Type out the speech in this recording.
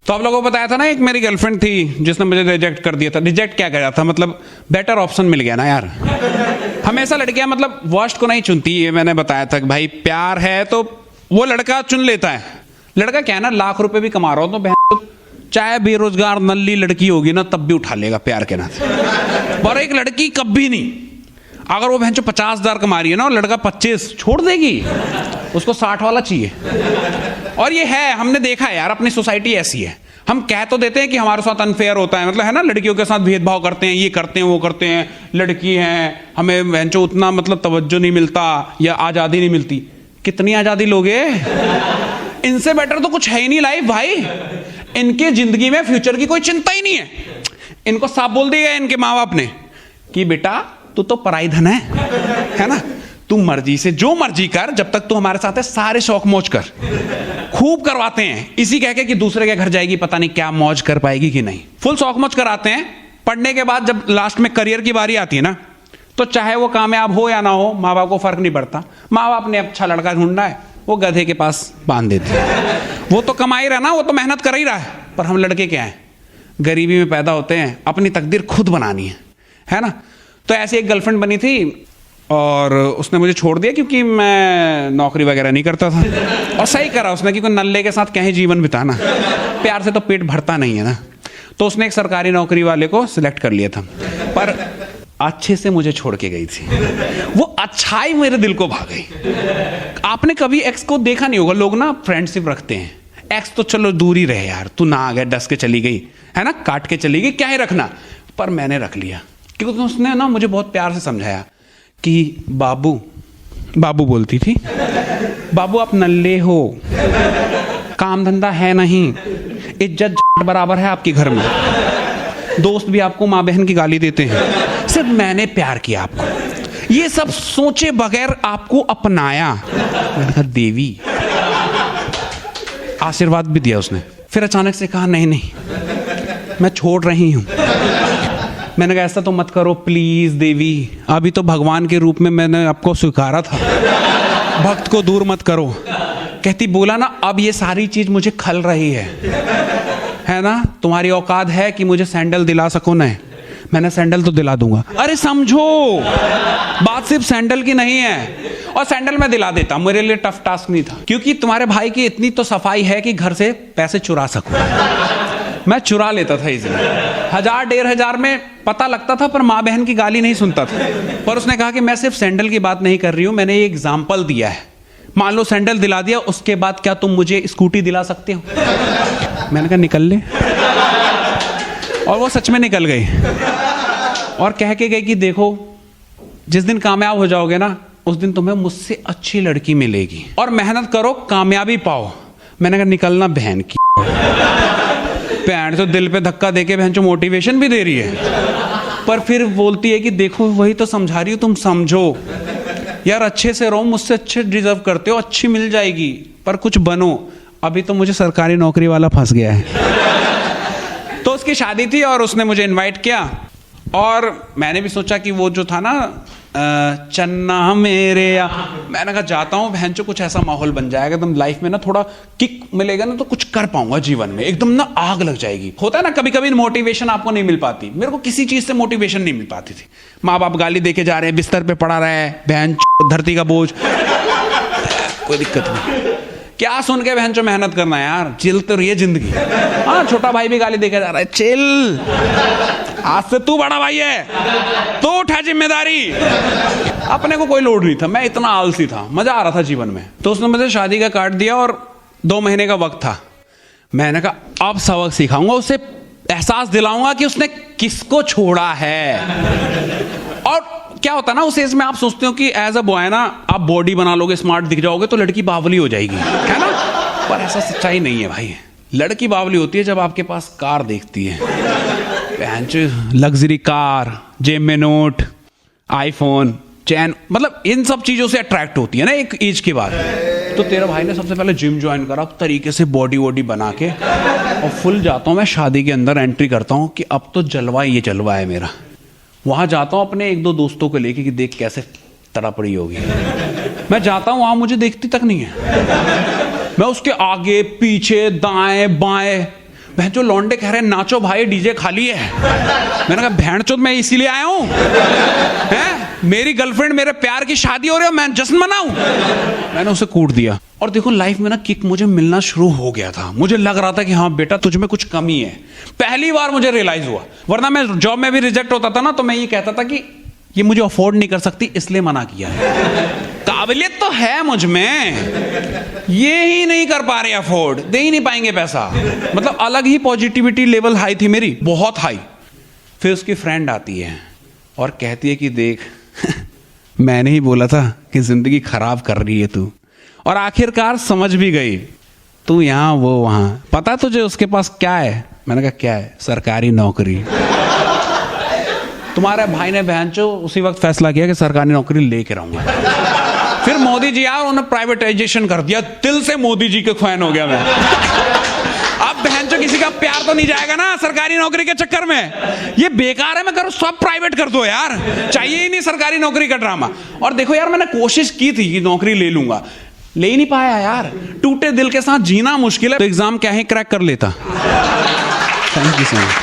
तो आप लोगों को बताया था ना, एक मेरी गर्लफ्रेंड थी जिसने मुझे रिजेक्ट कर दिया था। रिजेक्ट क्या करा था, मतलब बेटर ऑप्शन मिल गया ना यार। हमेशा लड़कियां मतलब वर्स्ट को नहीं चुनती, ये मैंने बताया था कि भाई प्यार है तो वो लड़का चुन लेता है। लड़का क्या है ना, लाख रुपए भी कमा रहा हो तो बहन चाहे बेरोजगार नल्ली लड़की होगी ना तब भी उठा लेगा प्यार के नाते। पर एक लड़की कभी नहीं, अगर वो बहन 50,000 कमा रही है ना और लड़का 25, छोड़ देगी, उसको 60 वाला चाहिए। और ये है, हमने देखा है यार, अपनी सोसाइटी ऐसी है। हम कह तो देते हैं कि हमारे साथ अनफेयर होता है, मतलब है ना, लड़कियों के साथ भेदभाव करते हैं, ये करते हैं वो करते हैं, लड़की हैं हमें बहनचो उतना मतलब तवज्जो नहीं मिलता या आज़ादी नहीं मिलती। कितनी आज़ादी लोगे, इनसे बेटर तो कुछ है ही नहीं लाइफ भाई। इनके जिंदगी में फ्यूचर की कोई चिंता ही नहीं है। इनको साफ बोल दिया इनके माँ बाप ने कि बेटा तू तो पराई धन है ना, तू मर्जी से जो मर्जी कर, जब तक तू हमारे साथ है सारे शौक मौज कर। खूब करवाते हैं, इसी कह के कि दूसरे के घर जाएगी पता नहीं क्या मौज कर पाएगी कि नहीं। फुल शौक मौज कराते हैं। पढ़ने के बाद जब लास्ट में करियर की बारी आती है ना, तो चाहे वो कामयाब हो या ना हो, माँ बाप को फर्क नहीं पड़ता। माँ बाप ने अच्छा लड़का ढूंढना है, वो गधे के पास बांध देते हैं। वो तो कमा ही रहा ना, वो तो मेहनत कर ही रहा है। पर हम लड़के क्या है, गरीबी में पैदा होते हैं, अपनी तकदीर खुद बनानी है ना। तो ऐसी एक गर्लफ्रेंड बनी थी और उसने मुझे छोड़ दिया क्योंकि मैं नौकरी वगैरह नहीं करता था। और सही करा उसने, क्योंकि नल्ले के साथ क्या ही जीवन बिताना, प्यार से तो पेट भरता नहीं है ना। तो उसने एक सरकारी नौकरी वाले को सिलेक्ट कर लिया था, पर अच्छे से मुझे छोड़ के गई थी। वो अच्छाई मेरे दिल को भा गई। आपने कभी एक्स को देखा नहीं होगा, लोग ना फ्रेंडशिप रखते हैं। एक्स तो चलो दूर ही रहे यार, तू ना आ गया डस के चली गई है ना, काट के चली गई, क्या ही रखना। पर मैंने रख लिया क्योंकि उसने ना मुझे बहुत प्यार से समझाया कि बाबू, बाबू बोलती थी, बाबू आप नल्ले हो, काम धंधा है नहीं, इज्जत बराबर है आपके घर में, दोस्त भी आपको माँ बहन की गाली देते हैं, सिर्फ मैंने प्यार किया आपको। ये सब सोचे बगैर आपको अपनाया। मैंने कहा देवी, आशीर्वाद भी दिया उसने। फिर अचानक से कहा नहीं नहीं मैं छोड़ रही हूं। मैंने कहा ऐसा तो मत करो प्लीज देवी, अभी तो भगवान के रूप में मैंने आपको स्वीकारा था, भक्त को दूर मत करो। कहती बोला ना अब ये सारी चीज मुझे खल रही है ना, तुम्हारी औकात है कि मुझे सैंडल दिला सको ना। मैंने सैंडल तो दिला दूंगा। अरे समझो, बात सिर्फ सैंडल की नहीं है। और सैंडल मैं दिला देता, मेरे लिए टफ टास्क नहीं था, क्योंकि तुम्हारे भाई की इतनी तो सफाई है कि घर से पैसे चुरा सकूं। मैं चुरा लेता था इसे, 1000-1500 में पता लगता था, पर माँ बहन की गाली नहीं सुनता था। पर उसने कहा कि मैं सिर्फ सैंडल की बात नहीं कर रही हूं, मैंने ये एग्जाम्पल दिया है। मान लो सैंडल दिला दिया, उसके बाद क्या तुम मुझे स्कूटी दिला सकते हो? मैंने कहा निकल ले। और वो सच में निकल गई और कह के गई कि देखो जिस दिन कामयाब हो जाओगे ना, उस दिन तुम्हें मुझसे अच्छी लड़की मिलेगी और मेहनत करो कामयाबी पाओ। मैंने कहा निकलना बहन की बहन, तो दिल पे धक्का देके बहन जो मोटिवेशन भी दे रही है, पर फिर बोलती है कि देखो वही तो समझा रही हूँ, तुम समझो यार, अच्छे से रहो, मुझसे अच्छे डिजर्व करते हो, अच्छी मिल जाएगी, पर कुछ बनो। अभी तो मुझे सरकारी नौकरी वाला फंस गया है। तो उसकी शादी थी और उसने मुझे इनवाइट किया और मैंने भी सोचा कि वो जो था ना चन्ना मेरे या, मैंने कहा जाता हूँ बहनचो, कुछ ऐसा माहौल बन जाएगा एकदम लाइफ में ना, थोड़ा किक मिलेगा ना तो कुछ कर पाऊंगा जीवन में, एकदम ना आग लग जाएगी। होता है ना कभी कभी मोटिवेशन आपको नहीं मिल पाती, मेरे को किसी चीज से मोटिवेशन नहीं मिल पाती थी। माँ बाप गाली देके जा रहे हैं, बिस्तर पे पड़ा रहा है बहन, धरती का बोझ, कोई दिक्कत नहीं, क्या सुन के बहन जो मेहनत करना है यार, चिल तो रही है जिंदगी। हाँ छोटा भाई भी गाली देके जा रहा है, चिल, आज से तू बड़ा भाई है, तू उठा जिम्मेदारी। अपने को कोई लोड नहीं था, मैं इतना आलसी था, मजा आ रहा था जीवन में। तो उसने मुझे शादी का कार्ड दिया और 2 महीने का वक्त था। मैंने कहा अब सबक सिखाऊंगा, उसे एहसास दिलाऊंगा कि उसने किसको छोड़ा है। और क्या होता है ना उस एज में आप सोचते हो कि एज अ बॉय ना आप बॉडी बना लोगे, स्मार्ट दिख जाओगे तो लड़की बावली हो जाएगी, है ना, पर ऐसा सच्चाई नहीं है भाई। लड़की बावली होती है जब आपके पास कार देखती है, लग्जरी कार, जेब में नोट, आईफोन, चैन, मतलब इन सब चीजों से अट्रैक्ट होती है ना एक एज के बाद। तो तेरा भाई ने सबसे पहले जिम ज्वाइन करा तरीके से, बॉडी वॉडी बना के, और फुल जाता हूँ मैं शादी के अंदर, एंट्री करता हूँ कि अब तो जलवा ये जलवा है मेरा। वहां जाता हूँ अपने 1-2 दोस्तों को लेके कि देख कैसे तड़ा पड़ी होगी। मैं जाता हूँ वहां, मुझे देखती तक नहीं है, मैं उसके आगे पीछे दाएं बाएं बहन जो लौंडे कह रहे हैं नाचो भाई डीजे खाली है। मैंने कहा भैंचोद मैं इसीलिए आया हूं, हैं मेरी गर्लफ्रेंड मेरे प्यार की शादी हो रही है, मैं जश्न मनाऊं। मैंने उसे कूट दिया। और देखो लाइफ में ना किक मुझे मिलना शुरू हो गया था। मुझे लग रहा था कि हाँ बेटा तुझ में कुछ कमी है। पहली बार मुझे रियलाइज हुआ, वरना मैं जॉब में भी रिजेक्ट होता था ना तो मैं ये कहता था कि ये मुझे अफोर्ड नहीं कर सकती इसलिए मना किया है। काबिलियत तो है मुझ में, ये ही नहीं कर पा रहे, अफोर्ड दे ही नहीं पाएंगे पैसा। मतलब अलग ही पॉजिटिविटी लेवल हाई थी मेरी, बहुत हाई। फिर उसकी फ्रेंड आती है और कहती है कि देख मैंने ही बोला था कि जिंदगी खराब कर रही है तू, और आखिरकार समझ भी गई। तू यहां वो वहां, पता तुझे उसके पास क्या है? मैंने कहा क्या है? सरकारी नौकरी। तुम्हारे भाई ने बहनचो उसी वक्त फैसला किया कि सरकारी नौकरी लेके रहूंगा। फिर मोदी जी आए, उन्होंने प्राइवेटाइजेशन कर दिया। दिल से मोदी जी के फैन हो गया मैं। अब बहनचो किसी का प्यार तो नहीं जाएगा ना सरकारी नौकरी के चक्कर में। ये बेकार है, मैं करूं सब प्राइवेट कर दो यार, चाहिए ही नहीं सरकारी नौकरी का ड्रामा। और देखो यार मैंने कोशिश की थी कि नौकरी ले लूंगा, ले ही नहीं पाया यार। टूटे दिल के साथ जीना मुश्किल है, तो एग्जाम क्या ही क्रैक कर लेता। Thank you so much.